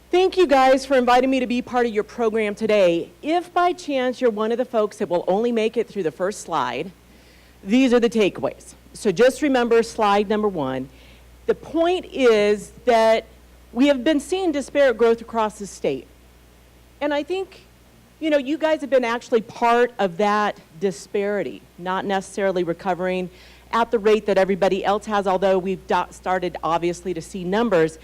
Thank you guys for inviting me to be part of your program today. If by chance you're one of the folks that will only make it through the first slide, these are the takeaways. So just remember slide number 1. The point is that we have been seeing disparate growth across the state. And I think, you guys have been actually part of that disparity, not necessarily recovering at the rate that everybody else has, although we've started obviously to see numbers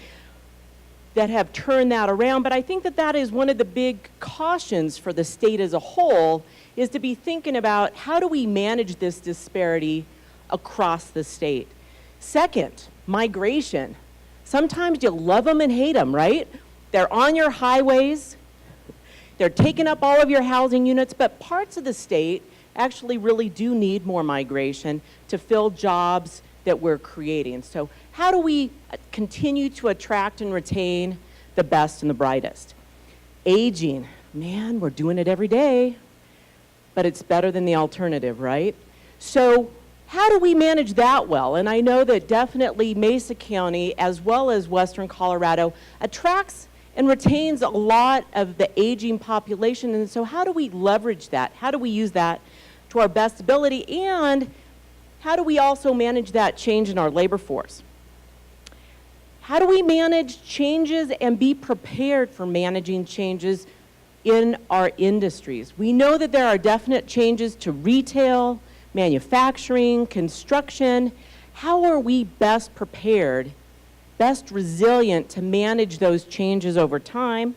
that have turned that around. But I think that that is one of the big cautions for the state as a whole, is to be thinking about how do we manage this disparity across the state. Second, migration. Sometimes you love them and hate them, right? They're on your highways, they're taking up all of your housing units, but parts of the state actually really do need more migration to fill jobs that we're creating. So how do we continue to attract and retain the best and the brightest? Aging, man, we're doing it every day, but it's better than the alternative, right? So how do we manage that well? And I know that definitely Mesa County, as well as Western Colorado, attracts and retains a lot of the aging population. And so how do we leverage that? How do we use that to our best ability? And how do we also manage that change in our labor force? How do we manage changes and be prepared for managing changes in our industries? We know that there are definite changes to retail, manufacturing, construction. How are we best prepared, best resilient to manage those changes over time?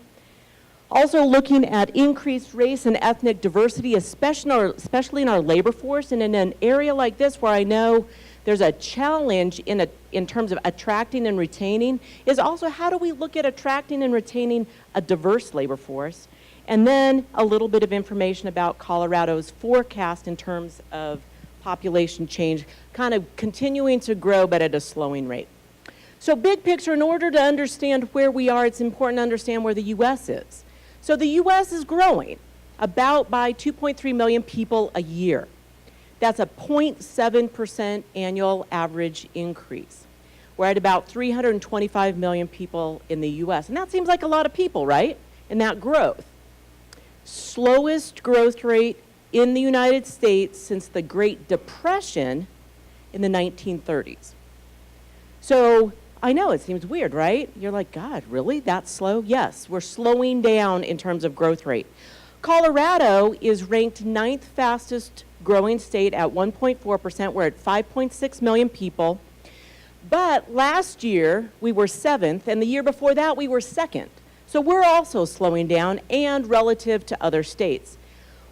Also looking at increased race and ethnic diversity, especially in our labor force, and in an area like this where I know there's a challenge in terms of attracting and retaining, is also how do we look at attracting and retaining a diverse labor force? And then a little bit of information about Colorado's forecast in terms of population change, kind of continuing to grow but at a slowing rate. So big picture, in order to understand where we are, it's important to understand where the U.S. is. So the U.S. is growing about by 2.3 million people a year. That's a 0.7% annual average increase. We're at about 325 million people in the U.S. And that seems like a lot of people, right? And that growth. Slowest growth rate in the United States since the Great Depression in the 1930s. So I know it seems weird, right? You're like, God, really? That slow? Yes, we're slowing down in terms of growth rate. Colorado is ranked 9th fastest growing state at 1.4%. We're at 5.6 million people. But last year, we were 7th, and the year before that, we were 2nd. So we're also slowing down, and relative to other states.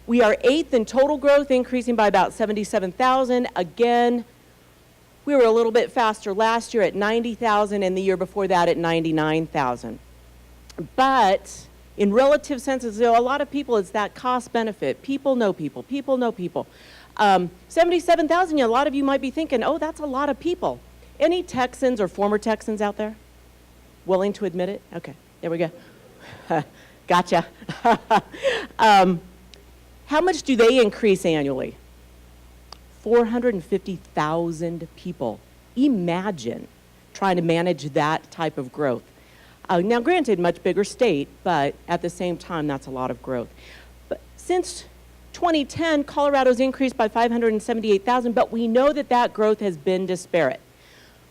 We are 8th in total growth, increasing by about 77,000. Again, we were a little bit faster last year at 90,000, and the year before that at 99,000. But in relative senses, a lot of people, it's that cost benefit. People know people. People know people. 77,000, a lot of you might be thinking, oh, that's a lot of people. Any Texans or former Texans out there willing to admit it? Okay, there we go. Gotcha. How much do they increase annually? 450,000 people. Imagine trying to manage that type of growth. Now, granted, much bigger state, but at the same time, that's a lot of growth. But since 2010, Colorado's increased by 578,000, but we know that that growth has been disparate.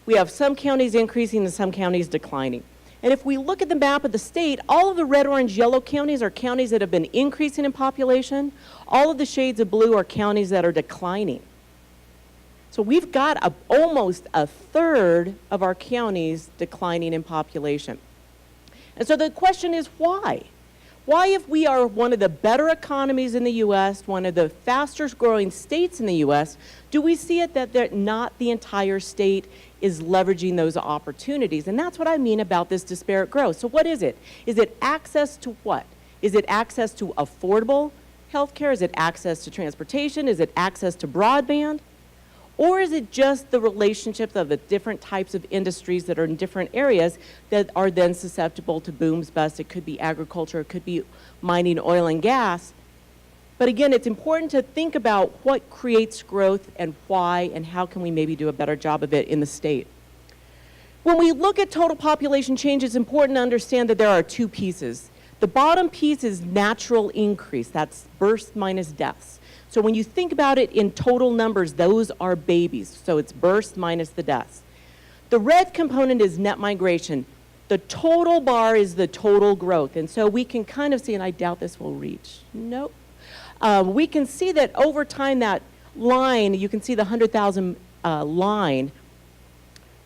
We have some counties increasing and some counties declining. And if we look at the map of the state, all of the red, orange, yellow counties are counties that have been increasing in population. All of the shades of blue are counties that are declining. So we've got almost a third of our counties declining in population. And so the question is why? Why, if we are one of the better economies in the U.S., one of the fastest growing states in the U.S., do we see it that not the entire state is leveraging those opportunities? And that's what I mean about this disparate growth. So what is it? Is it access to what? Is it access to affordable health care? Is it access to transportation? Is it access to broadband? Or is it just the relationships of the different types of industries that are in different areas that are then susceptible to booms, busts? It could be agriculture, it could be mining, oil and gas. But again, it's important to think about what creates growth and why, and how can we maybe do a better job of it in the state. When we look at total population change, it's important to understand that there are two pieces. The bottom piece is natural increase. That's births minus deaths. So when you think about it in total numbers, those are babies. So it's births minus the deaths. The red component is net migration. The total bar is the total growth. And so we can kind of see, and I doubt this will reach. Nope. We can see that over time, that line, you can see the 100,000 line.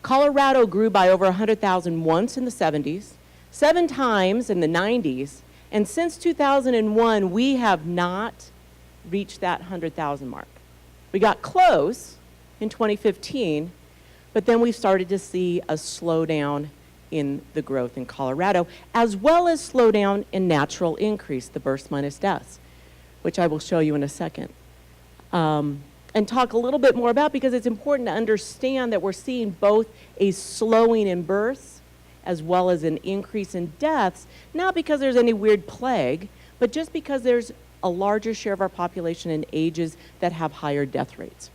Colorado grew by over 100,000 once in the 70s, 7 times in the 90s, and since 2001, we have not reached that 100,000 mark. We got close in 2015, but then we started to see a slowdown in the growth in Colorado, as well as slowdown in natural increase, the births minus deaths, which I will show you in a second. And talk a little bit more about, because it's important to understand that we're seeing both a slowing in births as well as an increase in deaths, not because there's any weird plague, but just because there's a larger share of our population in ages that have higher death rates.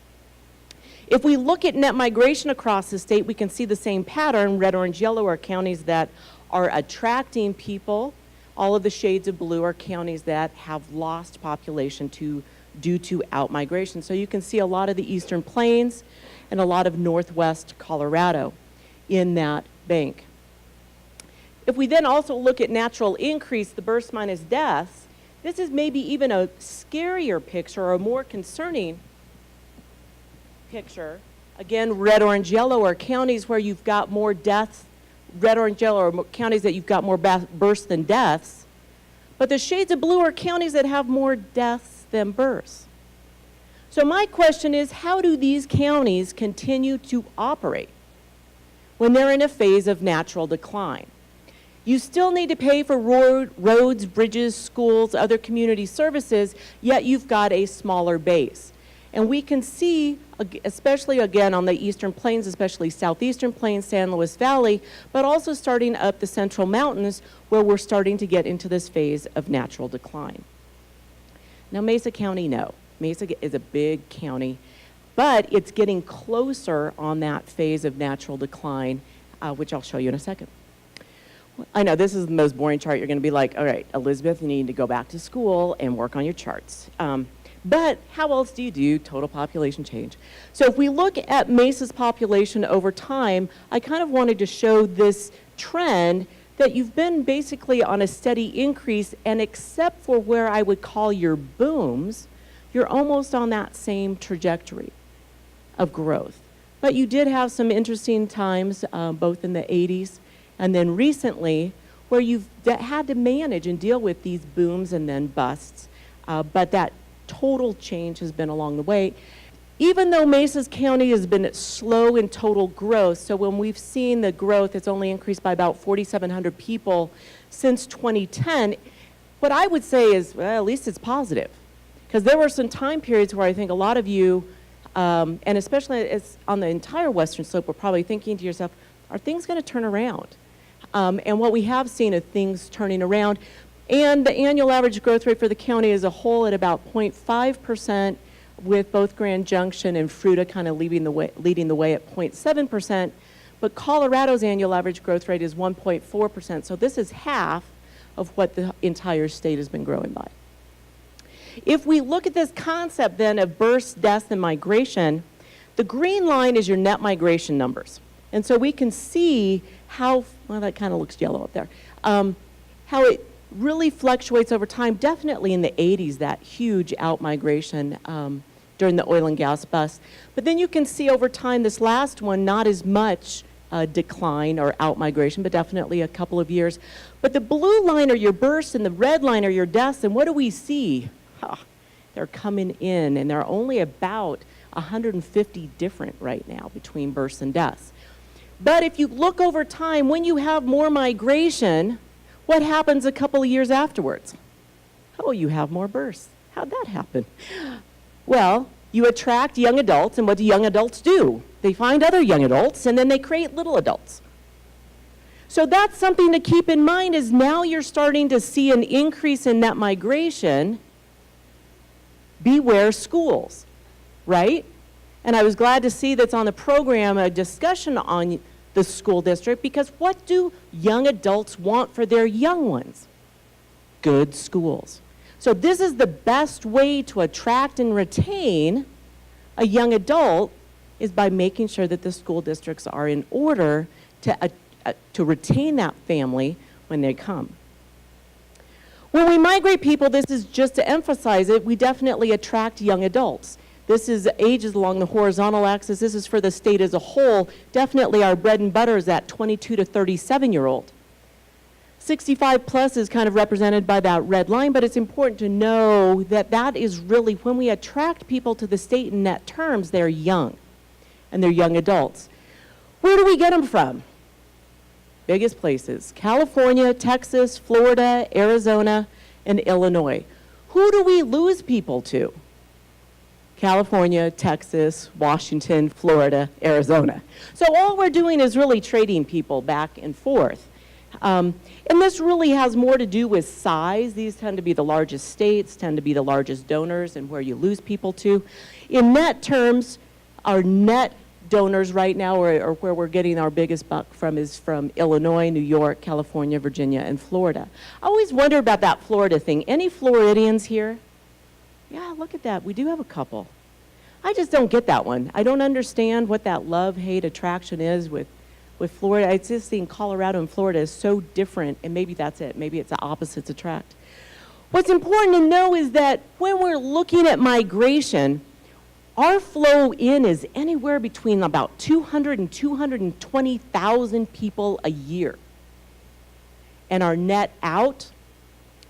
If we look at net migration across the state, we can see the same pattern. Red, orange, yellow are counties that are attracting people. All of the shades of blue are counties that have lost population due to outmigration. So you can see a lot of the Eastern Plains and a lot of Northwest Colorado in that bank. If we then also look at natural increase, the births minus deaths, this is maybe even a scarier picture or a more concerning picture. Again, red, orange, yellow are counties where you've got more deaths. Red, orange, yellow are counties that you've got more births than deaths. But the shades of blue are counties that have more deaths than births. So my question is, how do these counties continue to operate when they're in a phase of natural decline? You still need to pay for roads, bridges, schools, other community services, yet you've got a smaller base. And we can see, especially again on the Eastern Plains, especially Southeastern Plains, San Luis Valley, but also starting up the Central Mountains, where we're starting to get into this phase of natural decline. Now, Mesa County, no. Mesa is a big county, but it's getting closer on that phase of natural decline, which I'll show you in a second. I know this is the most boring chart. You're going to be like, all right, Elizabeth, you need to go back to school and work on your charts. But how else do you do total population change? So if we look at Mesa's population over time, I kind of wanted to show this trend that you've been basically on a steady increase, and except for where I would call your booms, you're almost on that same trajectory of growth. But you did have some interesting times, both in the 80s and then recently, where you've had to manage and deal with these booms and then busts. But that total change has been along the way. Even though Mesa's County has been slow in total growth, so when we've seen the growth, it's only increased by about 4,700 people since 2010, what I would say is, well, at least it's positive. Because there were some time periods where I think a lot of you, and especially on the entire Western Slope, were probably thinking to yourself, are things going to turn around? And what we have seen is things turning around. And the annual average growth rate for the county as a whole at about 0.5%, with both Grand Junction and Fruita kind of leading the way at 0.7%. But Colorado's annual average growth rate is 1.4%. So this is half of what the entire state has been growing by. If we look at this concept then of births, deaths, and migration, the green line is your net migration numbers. And so we can see how, well, that kind of looks yellow up there, how it really fluctuates over time. Definitely in the 80s, that huge out-migration during the oil and gas bust. But then you can see over time, this last one, not as much decline or out-migration, but definitely a couple of years. But the blue line are your births and the red line are your deaths. And what do we see? They're coming in, and they're only about 150 different right now between births and deaths. But if you look over time, when you have more migration, what happens a couple of years afterwards? Oh, you have more births. How'd that happen? Well, you attract young adults, and what do young adults do? They find other young adults, and then they create little adults. So that's something to keep in mind, is now you're starting to see an increase in net migration. Beware schools, right? And I was glad to see that's on the program a discussion on the school district, because what do young adults want for their young ones? Good schools. So this is the best way to attract and retain a young adult, is by making sure that the school districts are in order to retain that family when they come. When we migrate people, this is just to emphasize it, we definitely attract young adults. This is ages along the horizontal axis. This is for the state as a whole. Definitely our bread and butter is that 22 to 37-year-old. 65 plus is kind of represented by that red line, but it's important to know that that is really, when we attract people to the state in net terms, they're young, and they're young adults. Where do we get them from? Biggest places: California, Texas, Florida, Arizona, and Illinois. Who do we lose people to? California, Texas, Washington, Florida, Arizona. So all we're doing is really trading people back and forth. And this really has more to do with size. These tend to be the largest states, tend to be the largest donors, and where you lose people to. In net terms, our net donors right now, or where we're getting our biggest buck from, is from Illinois, New York, California, Virginia, and Florida. I always wonder about that Florida thing. Any Floridians here? Yeah, look at that. We do have a couple. I just don't get that one. I don't understand what that love-hate attraction is with Florida. I just think Colorado and Florida is so different, and maybe that's it. Maybe it's the opposites attract. What's important to know is that when we're looking at migration, our flow in is anywhere between about 200 and 220,000 people a year. And our net out,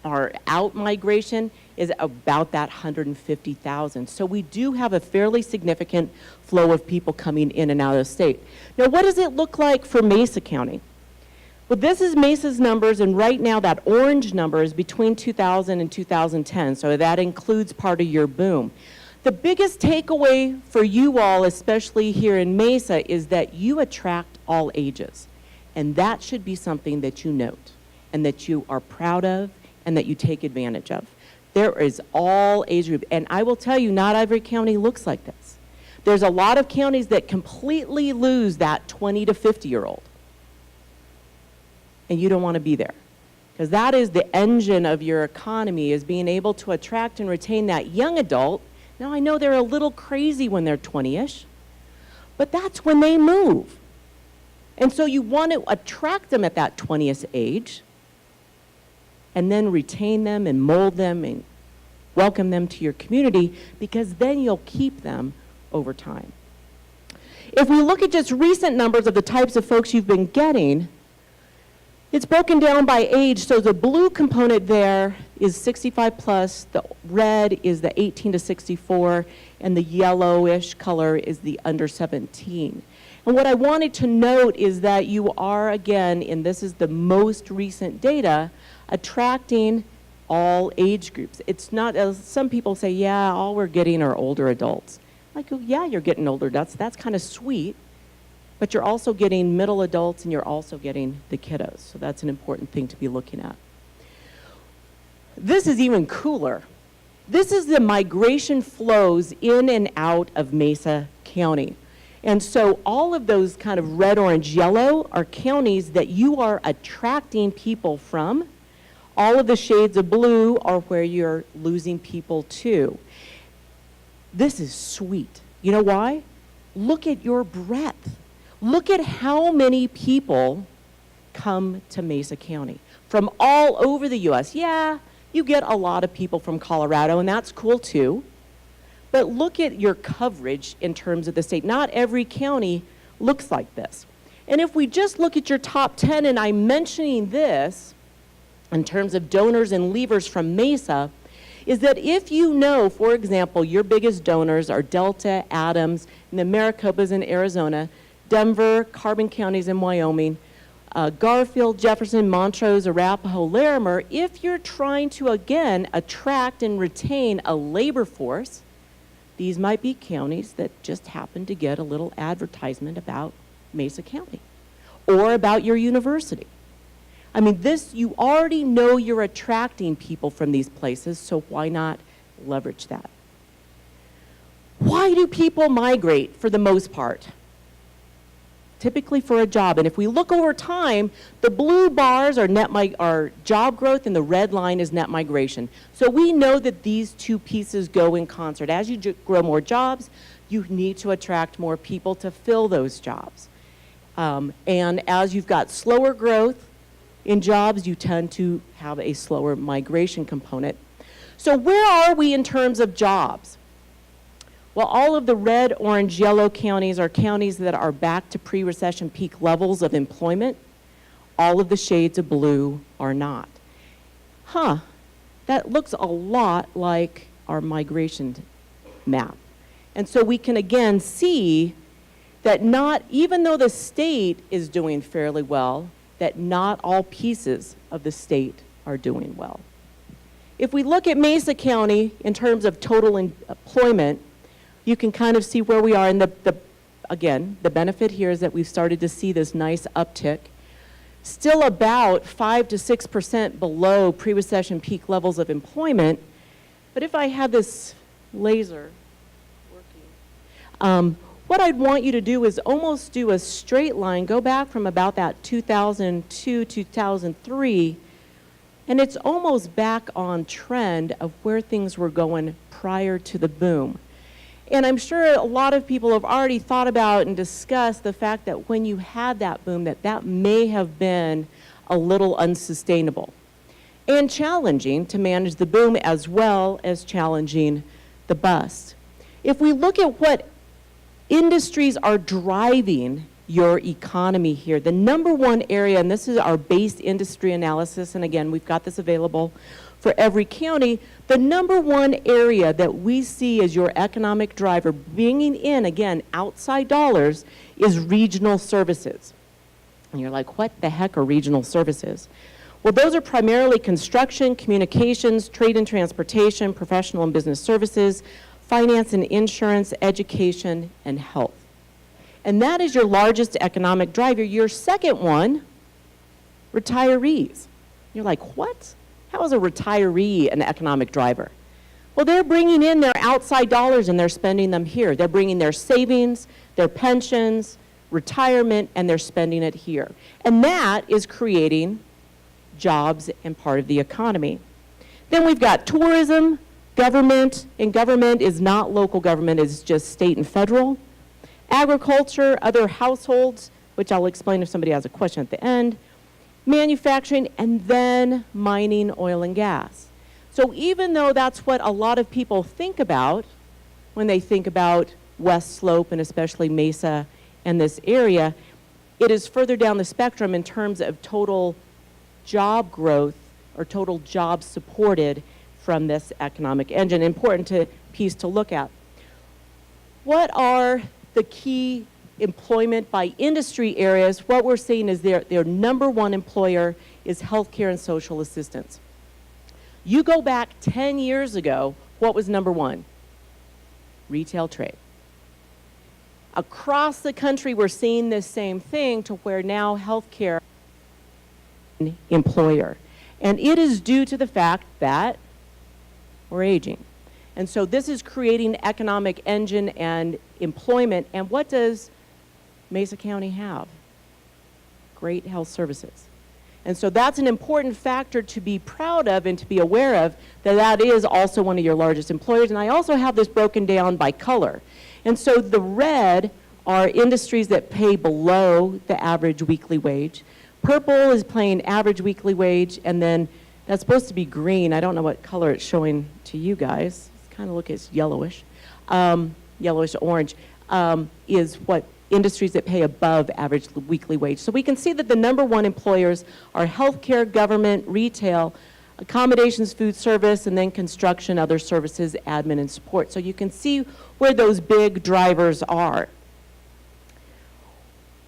our out migration, is about that 150,000. So we do have a fairly significant flow of people coming in and out of the state. Now, what does it look like for Mesa County? Well, this is Mesa's numbers, and right now that orange number is between 2000 and 2010, so that includes part of your boom. The biggest takeaway for you all, especially here in Mesa, is that you attract all ages. And that should be something that you note, and that you are proud of, and that you take advantage of. There is all age group, and I will tell you, not every county looks like this. There's a lot of counties that completely lose that 20 to 50-year-old. And you don't want to be there. Because that is the engine of your economy, is being able to attract and retain that young adult. Now, I know they're a little crazy when they're 20-ish, but that's when they move. And so you want to attract them at that 20th age, and then retain them and mold them and welcome them to your community, because then you'll keep them over time. If we look at just recent numbers of the types of folks you've been getting, it's broken down by age. So the blue component there is 65 plus, the red is the 18 to 64, and the yellowish color is the under 17. And what I wanted to note is that you are, again, and this is the most recent data, attracting all age groups. It's not, as some people say, yeah, all we're getting are older adults. I go, yeah, you're getting older adults. That's kind of sweet. But you're also getting middle adults, and you're also getting the kiddos. So that's an important thing to be looking at. This is even cooler. This is the migration flows in and out of Mesa County. And so all of those kind of red, orange, yellow are counties that you are attracting people from. All of the shades of blue are where you're losing people to. This is sweet. You know why? Look at your breadth. Look at how many people come to Mesa County from all over the U.S. Yeah, you get a lot of people from Colorado, and that's cool too. But look at your coverage in terms of the state. Not every county looks like this. And if we just look at your top 10, and I'm mentioning this in terms of donors and leavers from Mesa, is that if you know, for example, your biggest donors are Delta, Adams, and the Maricopas in Arizona, Denver, Carbon counties in Wyoming, Garfield, Jefferson, Montrose, Arapahoe, Larimer, if you're trying to, again, attract and retain a labor force, these might be counties that just happen to get a little advertisement about Mesa County or about your university. I mean, this, you already know you're attracting people from these places, so why not leverage that? Why do people migrate for the most part typically for a job. And if we look over time, the blue bars are job growth and the red line is net migration. So we know that these two pieces go in concert. As you grow more jobs, you need to attract more people to fill those jobs. And as you've got slower growth in jobs, you tend to have a slower migration component. So where are we in terms of jobs? Well, all of the red, orange, yellow counties are counties that are back to pre-recession peak levels of employment. All of the shades of blue are not. That looks a lot like our migration map. And so we can again see that even though the state is doing fairly well, that not all pieces of the state are doing well. If we look at Mesa County in terms of total employment, you can kind of see where we are. And again, the benefit here is that we've started to see this nice uptick. Still about 5 to 6% below pre-recession peak levels of employment. But if I had this laser working, what I'd want you to do is almost do a straight line, go back from about that 2002, 2003, and it's almost back on trend of where things were going prior to the boom. And I'm sure a lot of people have already thought about and discussed the fact that when you had that boom, that may have been a little unsustainable and challenging to manage the boom as well as challenging the bust. If we look at what industries are driving your economy here, the number one area, and this is our base industry analysis, and again, we've got this available for every county, the number one area that we see as your economic driver bringing in, again, outside dollars, is regional services. And you're like, what the heck are regional services? Well, those are primarily construction, communications, trade and transportation, professional and business services, finance and insurance, education, and health. And that is your largest economic driver. Your second one, retirees. You're like, what? How is a retiree an economic driver? Well, they're bringing in their outside dollars and they're spending them here. They're bringing their savings, their pensions, retirement, and they're spending it here. And that is creating jobs and part of the economy. Then we've got tourism, government, and government is not local government, it's just state and federal. Agriculture, other households, which I'll explain if somebody has a question at the end. Manufacturing, and then mining, oil, and gas. So even though that's what a lot of people think about when they think about West Slope and especially Mesa and this area, it is further down the spectrum in terms of total job growth or total jobs supported from this economic engine. Important piece to look at. What are the key employment by industry areas? What we're seeing is their number one employer is healthcare and social assistance. You go back 10 years ago, what was number one? Retail trade. Across the country, we're seeing this same thing to where now healthcare is an employer. And it is due to the fact that we're aging. And so this is creating economic engine and employment. And what does Mesa County have? Great health services. And so that's an important factor to be proud of and to be aware of, that is also one of your largest employers. And I also have this broken down by color. And so the red are industries that pay below the average weekly wage. Purple is paying average weekly wage, and then that's supposed to be green. I don't know what color it's showing to you guys. It kind of looks it's yellowish. Yellowish orange is what industries that pay above average weekly wage. So we can see that the number one employers are healthcare, government, retail, accommodations, food service, and then construction, other services, admin, and support. So you can see where those big drivers are.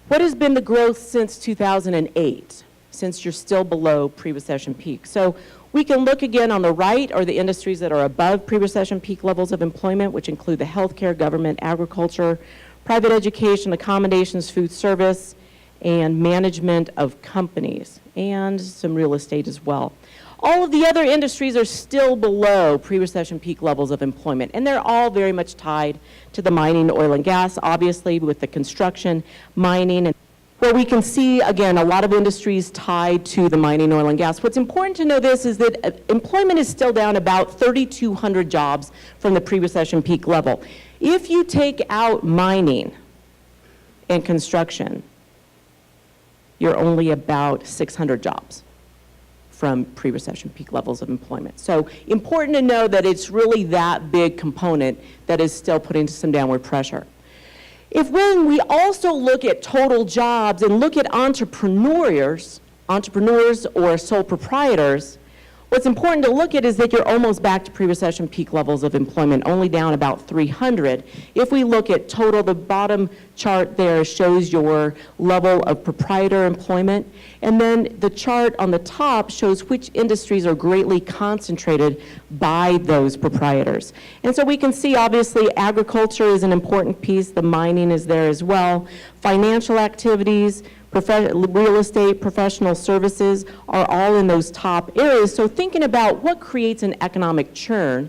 What has been the growth since 2008, since you're still below pre-recession peak? So we can look again on the right are the industries that are above pre-recession peak levels of employment, which include the healthcare, government, agriculture, private education, accommodations, food service, and management of companies, and some real estate as well. All of the other industries are still below pre-recession peak levels of employment, and they're all very much tied to the mining, oil, and gas, obviously, with the construction, mining, and where we can see, again, a lot of industries tied to the mining, oil, and gas. What's important to know this is that employment is still down about 3,200 jobs from the pre-recession peak level. If you take out mining and construction, you're only about 600 jobs from pre-recession peak levels of employment. So important to know that it's really that big component that is still putting some downward pressure. When we also look at total jobs and look at entrepreneurs or sole proprietors, what's important to look at is that you're almost back to pre-recession peak levels of employment, only down about 300. If we look at total, the bottom chart there shows your level of proprietor employment, and then the chart on the top shows which industries are greatly concentrated by those proprietors. And so we can see, obviously, agriculture is an important piece, the mining is there as well, financial activities, real estate, professional services are all in those top areas. So thinking about what creates an economic churn,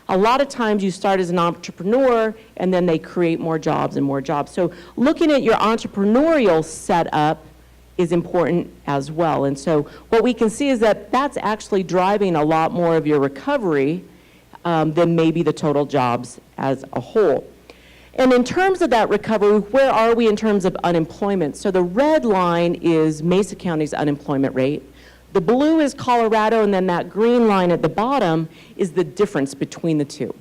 a lot of times you start as an entrepreneur and then they create more jobs and more jobs. So looking at your entrepreneurial setup is important as well. And so what we can see is that that's actually driving a lot more of your recovery than maybe the total jobs as a whole. And in terms of that recovery, where are we in terms of unemployment? So the red line is Mesa County's unemployment rate. The blue is Colorado, and then that green line at the bottom is the difference between the two.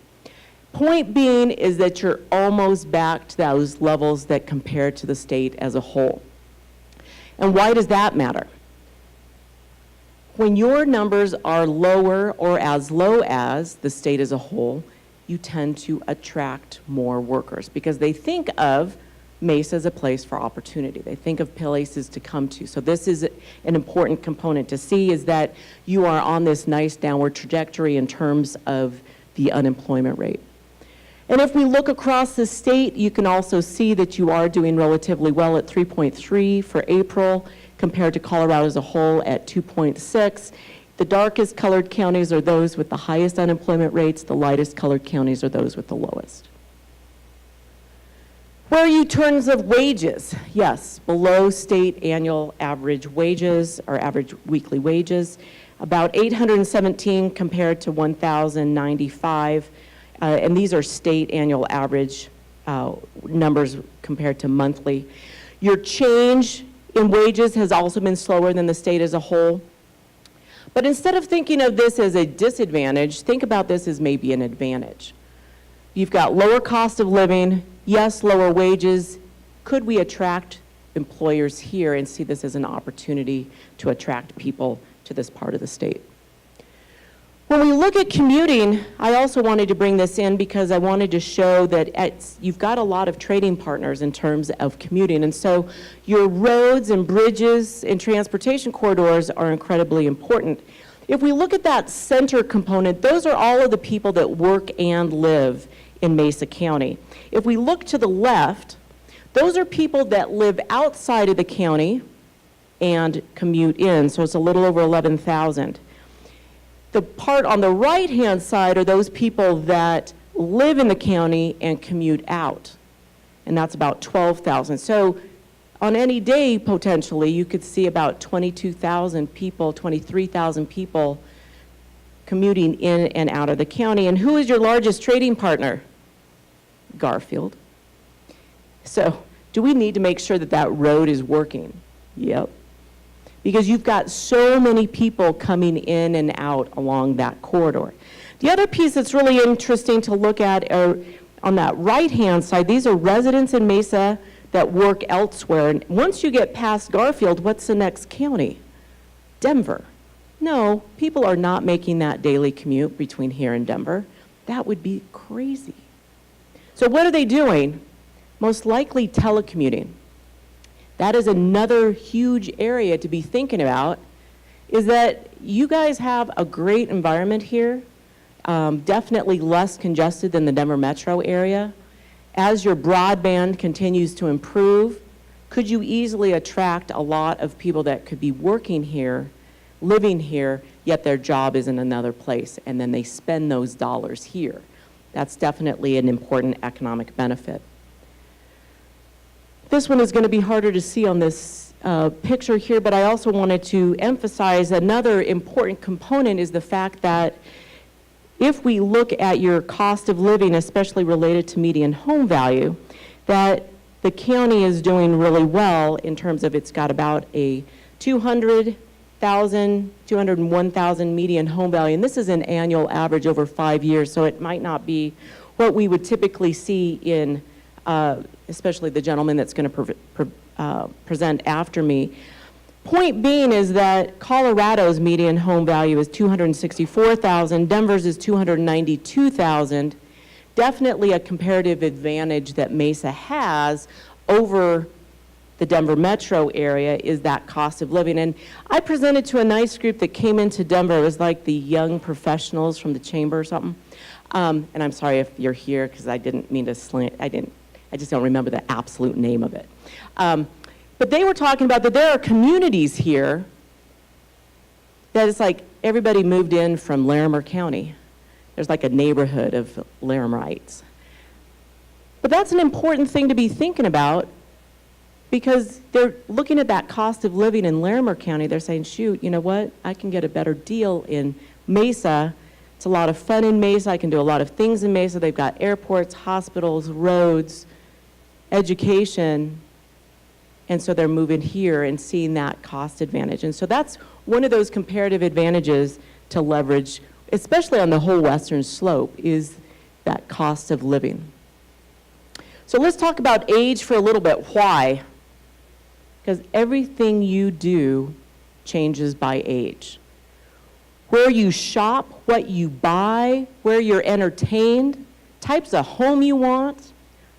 Point being is that you're almost back to those levels that compare to the state as a whole. And why does that matter? When your numbers are lower or as low as the state as a whole, you tend to attract more workers because they think of Mesa as a place for opportunity. They think of places to come to. So this is an important component to see, is that you are on this nice downward trajectory in terms of the unemployment rate. And if we look across the state, you can also see that you are doing relatively well at 3.3 for April compared to Colorado as a whole at 2.6. The darkest colored counties are those with the highest unemployment rates. The lightest colored counties are those with the lowest. Where are you in terms of wages? Yes, below state annual average wages or average weekly wages, about 817 compared to 1,095. And these are state annual average numbers compared to monthly. Your change in wages has also been slower than the state as a whole. But instead of thinking of this as a disadvantage, think about this as maybe an advantage. You've got lower cost of living, yes, lower wages. Could we attract employers here and see this as an opportunity to attract people to this part of the state? When we look at commuting, I also wanted to bring this in because I wanted to show that you've got a lot of trading partners in terms of commuting. And so your roads and bridges and transportation corridors are incredibly important. If we look at that center component, those are all of the people that work and live in Mesa County. If we look to the left, those are people that live outside of the county and commute in, so it's a little over 11,000. The part on the right-hand side are those people that live in the county and commute out, and that's about 12,000. So on any day, potentially, you could see about 22,000 people, 23,000 people commuting in and out of the county. And who is your largest trading partner? Garfield. So do we need to make sure that that road is working? Yep. Because you've got so many people coming in and out along that corridor. The other piece that's really interesting to look at are on that right-hand side. These are residents in Mesa that work elsewhere. And once you get past Garfield, what's the next county? Denver. No, people are not making that daily commute between here and Denver. That would be crazy. So what are they doing? Most likely telecommuting. That is another huge area to be thinking about, is that you guys have a great environment here, definitely less congested than the Denver metro area. As your broadband continues to improve, could you easily attract a lot of people that could be working here, living here, yet their job is in another place, and then they spend those dollars here? That's definitely an important economic benefit. This one is going to be harder to see on this picture here, but I also wanted to emphasize another important component is the fact that if we look at your cost of living, especially related to median home value, that the county is doing really well in terms of it's got about a 201,000 median home value, and this is an annual average over 5 years, so it might not be what we would typically see in, especially the gentleman that's going to present after me. Point being is that Colorado's median home value is 264,000, Denver's is 292,000. Definitely a comparative advantage that Mesa has over the Denver metro area is that cost of living. And I presented to a nice group that came into Denver. It was like the young professionals from the chamber or something. And I'm sorry if you're here because I didn't mean to slant, I just don't remember the absolute name of it. But they were talking about that there are communities here that it's like everybody moved in from Larimer County. There's like a neighborhood of Laramerites. But that's an important thing to be thinking about because they're looking at that cost of living in Larimer County. They're saying, shoot, you know what? I can get a better deal in Mesa. It's a lot of fun in Mesa. I can do a lot of things in Mesa. They've got airports, hospitals, roads, education. And so they're moving here and seeing that cost advantage. And so that's one of those comparative advantages to leverage, especially on the whole western slope, is that cost of living. So let's talk about age for a little bit. Why? Because everything you do changes by age. Where you shop, what you buy, where you're entertained, types of home you want,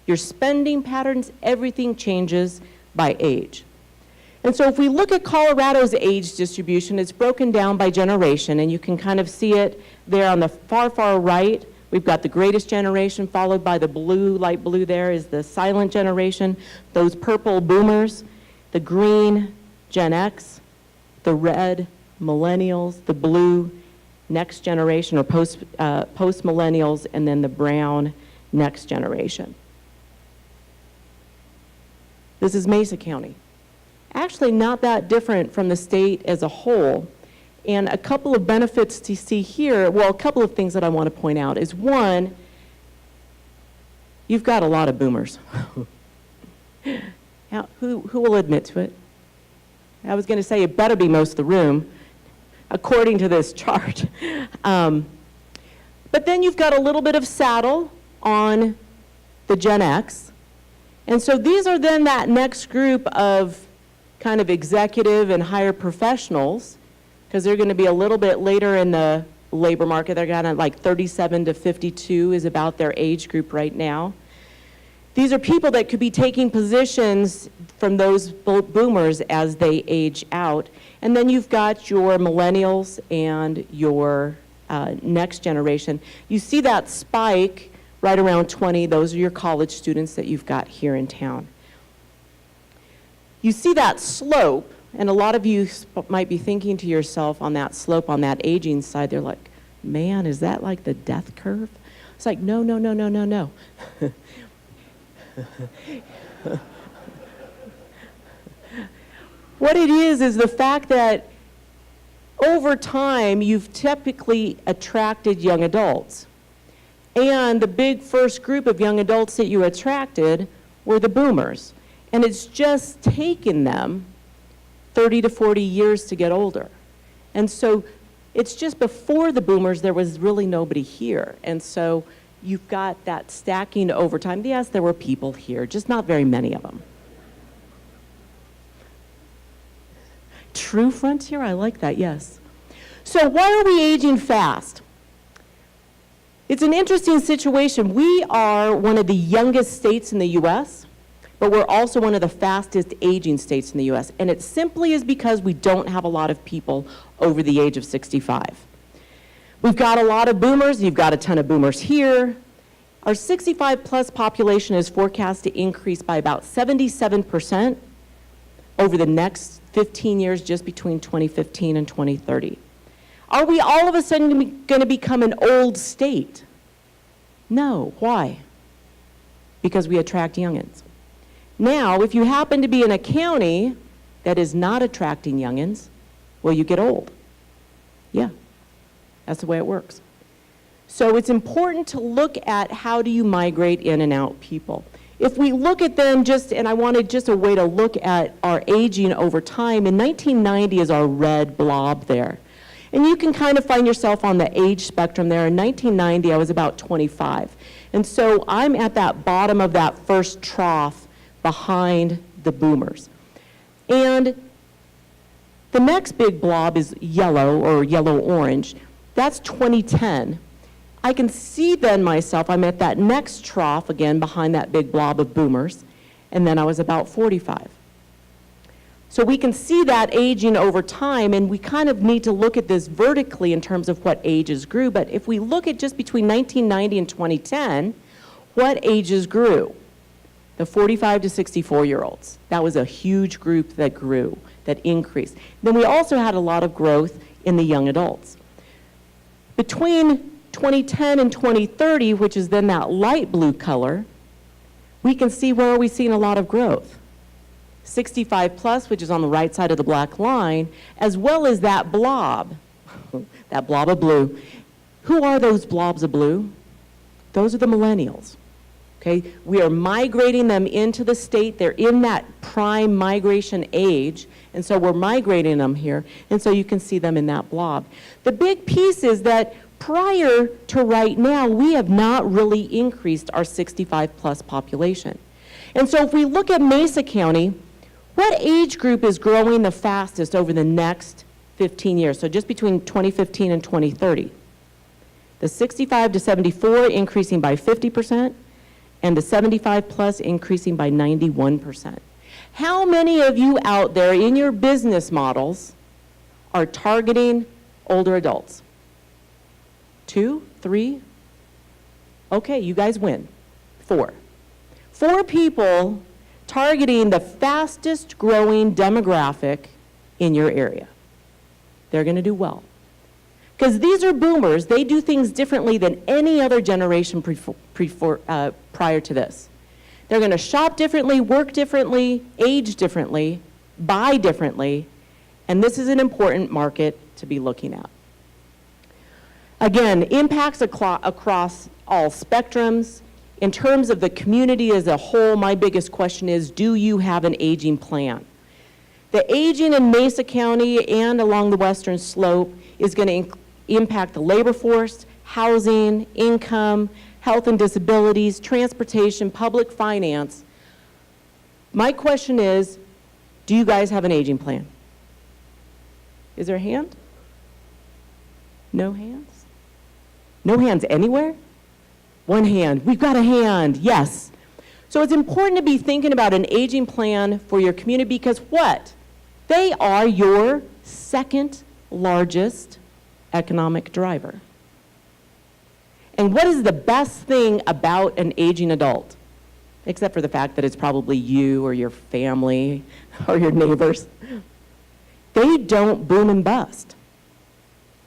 your spending patterns, everything changes by age. And so if we look at Colorado's age distribution, it's broken down by generation, and you can kind of see it there on the far, far right. We've got the greatest generation, followed by the blue, light blue there is the silent generation, those purple boomers, the green, Gen X, the red, millennials, the blue, next generation, or post-millennials, and then the brown, next generation. This is Mesa County. Actually not that different from the state as a whole. And a couple of benefits to see here, well, a couple of things that I want to point out is one, you've got a lot of boomers. Now, who will admit to it? I was going to say it better be most of the room, according to this chart. But then you've got a little bit of saddle on the Gen X. And so these are then that next group of kind of executive and higher professionals, because they're going to be a little bit later in the labor market. They're kind of like 37 to 52 is about their age group right now. These are people that could be taking positions from those boomers as they age out. And then you've got your millennials and your next generation. You see that spike right around 20. Those are your college students that you've got here in town. You see that slope, and a lot of you might be thinking to yourself on that slope, on that aging side, they're like, man, is that like the death curve? It's like, no, no, no, no, no, no. What it is the fact that over time, you've typically attracted young adults. And the big first group of young adults that you attracted were the boomers. And it's just taken them 30 to 40 years to get older. And so it's just before the boomers, there was really nobody here. And so you've got that stacking over time. Yes, there were people here, just not very many of them. True frontier, I like that, yes. So why are we aging fast? It's an interesting situation. We are one of the youngest states in the U.S., but we're also one of the fastest aging states in the U.S., and it simply is because we don't have a lot of people over the age of 65. We've got a lot of boomers. You've got a ton of boomers here. Our 65-plus population is forecast to increase by about 77% over the next 15 years, just between 2015 and 2030. Are we all of a sudden going to become an old state? No. Why? Because we attract youngins. Now, if you happen to be in a county that is not attracting youngins, well, you get old. Yeah, that's the way it works. So it's important to look at how do you migrate in and out people. If we look at them and I wanted just a way to look at our aging over time, in 1990 is our red blob there. And you can kind of find yourself on the age spectrum there. In 1990, I was about 25. And so I'm at that bottom of that first trough behind the boomers. And the next big blob is yellow or yellow-orange. That's 2010. I can see then myself, I'm at that next trough again behind that big blob of boomers, and then I was about 45. So we can see that aging over time, and we kind of need to look at this vertically in terms of what ages grew. But if we look at just between 1990 and 2010, what ages grew? The 45 to 64-year-olds. That was a huge group that grew, that increased. Then we also had a lot of growth in the young adults. Between 2010 and 2030, which is then that light blue color, we can see where are we seeing a lot of growth. 65 plus, which is on the right side of the black line, as well as that blob, that blob of blue. Who are those blobs of blue? Those are the millennials. Okay, we are migrating them into the state. They're in that prime migration age, and so we're migrating them here, and so you can see them in that blob. The big piece is that prior to right now, we have not really increased our 65 plus population. And so if we look at Mesa County, what age group is growing the fastest over the next 15 years? So just between 2015 and 2030. The 65 to 74 increasing by 50%, and the 75 plus increasing by 91%. How many of you out there in your business models are targeting older adults? 2, 3? Okay, you guys win. 4. 4 people targeting the fastest growing demographic in your area. They're going to do well. Because these are boomers, they do things differently than any other generation prior to this. They're going to shop differently, work differently, age differently, buy differently, and this is an important market to be looking at. Again, impacts across all spectrums. In terms of the community as a whole, my biggest question is, do you have an aging plan? The aging in Mesa County and along the western slope is going to impact the labor force, housing, income, health and disabilities, transportation, public finance. My question is, do you guys have an aging plan? Is there a hand? No hands? No hands anywhere? One hand. We've got a hand. Yes. So it's important to be thinking about an aging plan for your community because what? They are your second largest economic driver. And what is the best thing about an aging adult? Except for the fact that it's probably you or your family or your neighbors. They don't boom and bust.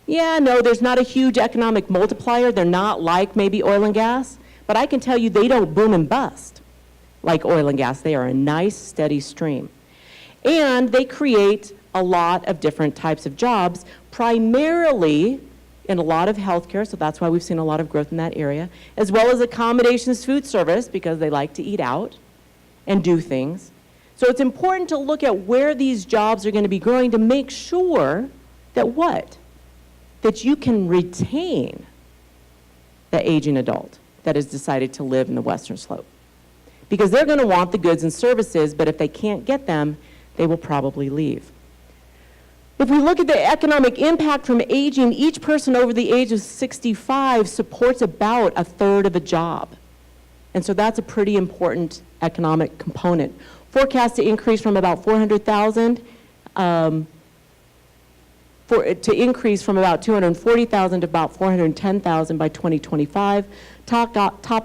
Yeah, no, there's not a huge economic multiplier. They're not like maybe oil and gas, but I can tell you they don't boom and bust like oil and gas. They are a nice, steady stream. And they create a lot of different types of jobs, primarily in a lot of healthcare, so that's why we've seen a lot of growth in that area, as well as accommodations food service, because they like to eat out and do things. So it's important to look at where these jobs are going to be growing to make sure that what? That you can retain the aging adult that has decided to live in the western slope. Because they're going to want the goods and services, but if they can't get them, they will probably leave. If we look at the economic impact from aging, each person over the age of 65 supports about a third of a job. And so that's a pretty important economic component. Forecast to increase from about 400,000 to increase from about 240,000 to about 410,000 by 2025. Top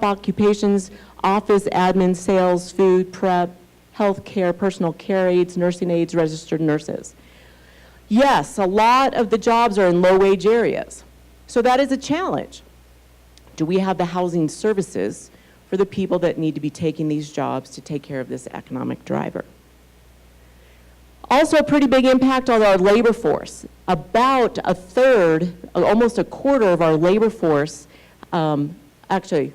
occupations, office, admin, sales, food, prep, healthcare, personal care aides, nursing aides, registered nurses. Yes, a lot of the jobs are in low-wage areas. So that is a challenge. Do we have the housing services for the people that need to be taking these jobs to take care of this economic driver. Also, a pretty big impact on our labor force. About a third, almost a quarter of our labor force, actually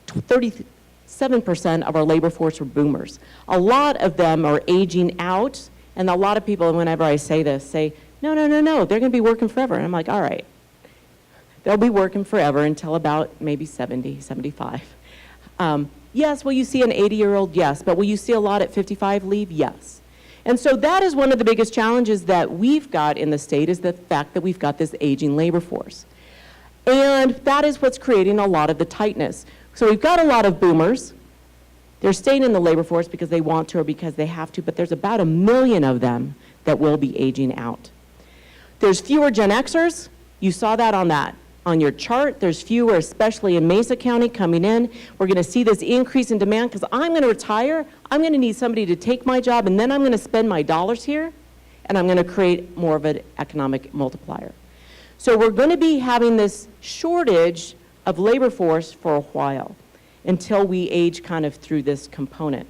37% of our labor force are boomers. A lot of them are aging out, and a lot of people, whenever I say this, say, no, they're going to be working forever. And I'm like, all right. They'll be working forever until about maybe 70, 75. Yes, will you see an 80-year-old? Yes. But will you see a lot at 55 leave? Yes. And so that is one of the biggest challenges that we've got in the state, is the fact that we've got this aging labor force. And that is what's creating a lot of the tightness. So we've got a lot of boomers. They're staying in the labor force because they want to or because they have to, but there's about 1 million of them that will be aging out. There's fewer Gen Xers. You saw that on your chart. There's fewer, especially in Mesa County, coming in. We're going to see this increase in demand because I'm going to retire. I'm going to need somebody to take my job, and then I'm going to spend my dollars here, and I'm going to create more of an economic multiplier. So we're going to be having this shortage of labor force for a while until we age kind of through this component.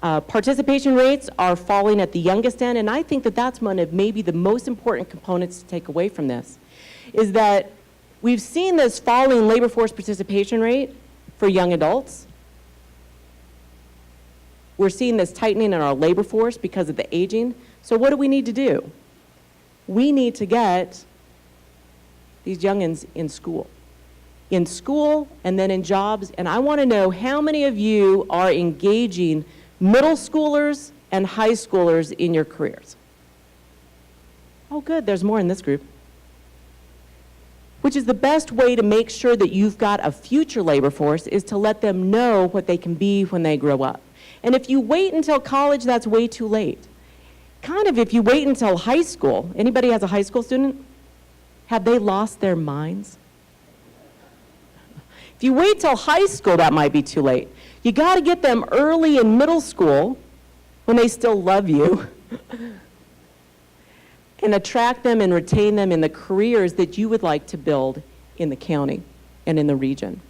Participation rates are falling at the youngest end, and I think that that's one of maybe the most important components to take away from this, is that we've seen this falling labor force participation rate for young adults. We're seeing this tightening in our labor force because of the aging. So what do we need to do? We need to get these youngins in school. In school and then in jobs. And I want to know how many of you are engaging middle schoolers and high schoolers in your careers. Oh, good, there's more in this group. Which is the best way to make sure that you've got a future labor force, is to let them know what they can be when they grow up. And if you wait until college, that's way too late. Kind of if you wait until high school, anybody has a high school student? Have they lost their minds? If you wait till high school, that might be too late. You got to get them early in middle school when they still love you and attract them and retain them in the careers that you would like to build in the county and in the region.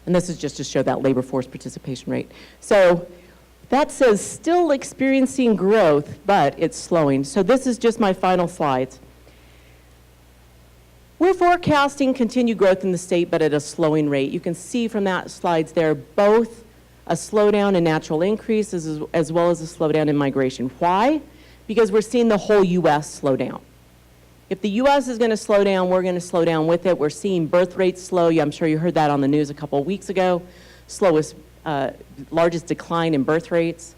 And this is just to show that labor force participation rate. So that says still experiencing growth, but it's slowing. So this is just my final slides. We're forecasting continued growth in the state, but at a slowing rate. You can see from that slides there both a slowdown in natural increases as well as a slowdown in migration. Why? Because we're seeing the whole U.S. slow down. If the U.S. is going to slow down, we're going to slow down with it. We're seeing birth rates slow. I'm sure you heard that on the news a couple of weeks ago. Largest decline in birth rates.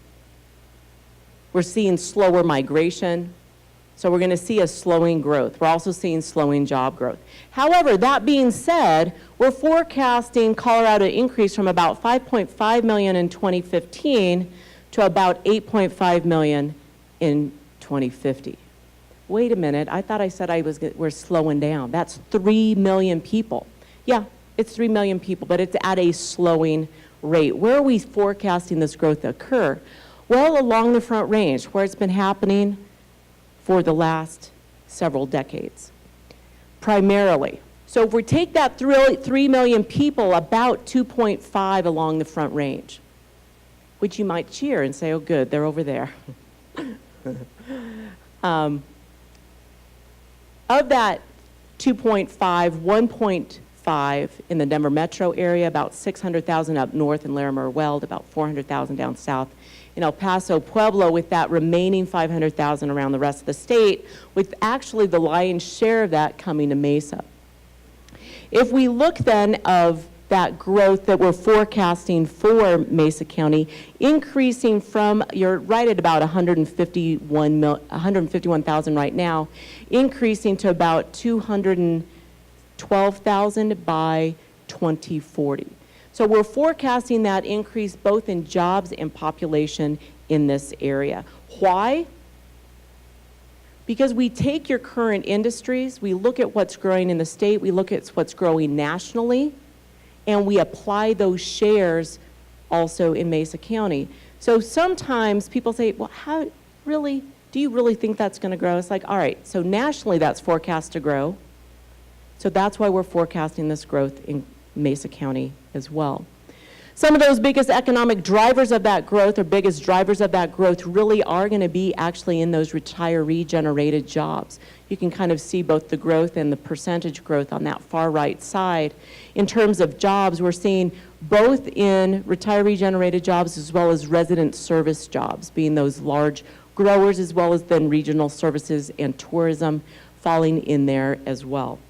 We're seeing slower migration. So we're going to see a slowing growth. We're also seeing slowing job growth. However, that being said, we're forecasting Colorado to increase from about 5.5 million in 2015 to about 8.5 million in 2050. Wait a minute, I thought I said we're slowing down. That's 3 million people. Yeah, it's 3 million people, but it's at a slowing rate. Where are we forecasting this growth to occur? Well, along the Front Range, where it's been happening for the last several decades, primarily. So if we take that 3 million people, about 2.5 along the Front Range, which you might cheer and say, oh good, they're over there. Of that 2.5, 1.5 in the Denver metro area, about 600,000 up north in Larimer-Weld, about 400,000 down south in El Paso, Pueblo, with that remaining 500,000 around the rest of the state, with actually the lion's share of that coming to Mesa. If we look then of that growth that we're forecasting for Mesa County, increasing from, you're right at about 151,000 right now, increasing to about 212,000 by 2040. So we're forecasting that increase both in jobs and population in this area. Why? Because we take your current industries, we look at what's growing in the state, we look at what's growing nationally, and we apply those shares also in Mesa County. So sometimes people say, well, how really, do you really think that's going to grow? It's like, all right, so nationally that's forecast to grow. So that's why we're forecasting this growth in Mesa County as well. Some of those biggest economic drivers of that growth, or biggest drivers of that growth, really are going to be actually in those retiree-generated jobs. You can kind of see both the growth and the percentage growth on that far right side. In terms of jobs, we're seeing both in retiree-generated jobs as well as resident service jobs, being those large growers, as well as then regional services and tourism falling in there as well.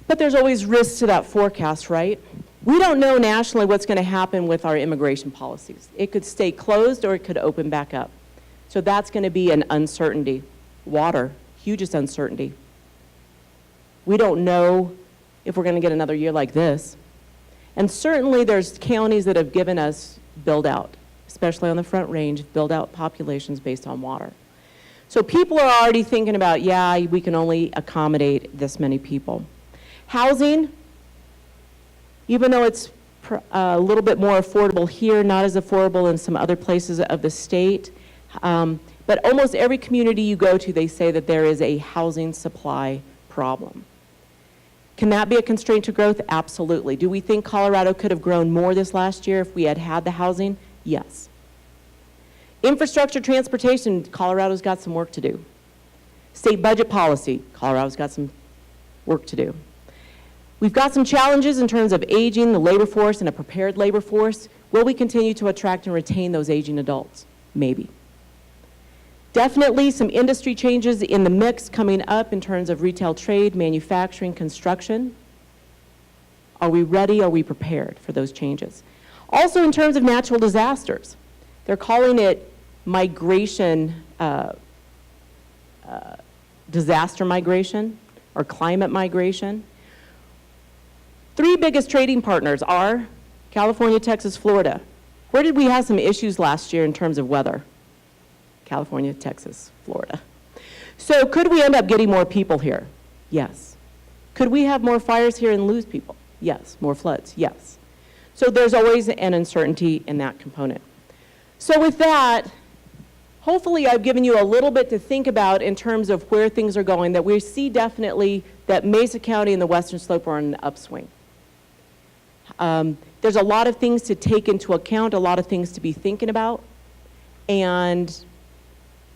But there's always risks to that forecast, right? We don't know nationally what's going to happen with our immigration policies. It could stay closed or it could open back up. So that's going to be an uncertainty. Water, hugest uncertainty. We don't know if we're going to get another year like this. And certainly there's counties that have given us build out, especially on the Front Range, build out populations based on water. So people are already thinking about, yeah, we can only accommodate this many people. Housing, even though it's a little bit more affordable here, not as affordable in some other places of the state, but almost every community you go to, they say that there is a housing supply problem. Can that be a constraint to growth? Absolutely. Do we think Colorado could have grown more this last year if we had had the housing? Yes. Infrastructure, transportation, Colorado's got some work to do. State budget policy, Colorado's got some work to do. We've got some challenges in terms of aging, the labor force, and a prepared labor force. Will we continue to attract and retain those aging adults? Maybe. Definitely some industry changes in the mix coming up in terms of retail trade, manufacturing, construction. Are we ready? Are we prepared for those changes? Also in terms of natural disasters. They're calling it migration, disaster migration or climate migration. Three biggest trading partners are California, Texas, Florida. Where did we have some issues last year in terms of weather? California, Texas, Florida. So could we end up getting more people here? Yes. Could we have more fires here and lose people? Yes. More floods? Yes. So there's always an uncertainty in that component. So with that, hopefully I've given you a little bit to think about in terms of where things are going, that we see definitely that Mesa County and the Western Slope are on an upswing. There's a lot of things to take into account, a lot of things to be thinking about, and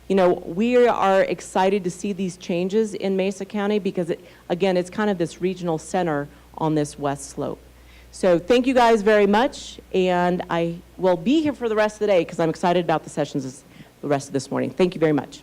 you know, we are excited to see these changes in Mesa County because, again, it's kind of this regional center on this west slope. So thank you guys very much, and I will be here for the rest of the day because I'm excited about the sessions the rest of this morning. Thank you very much.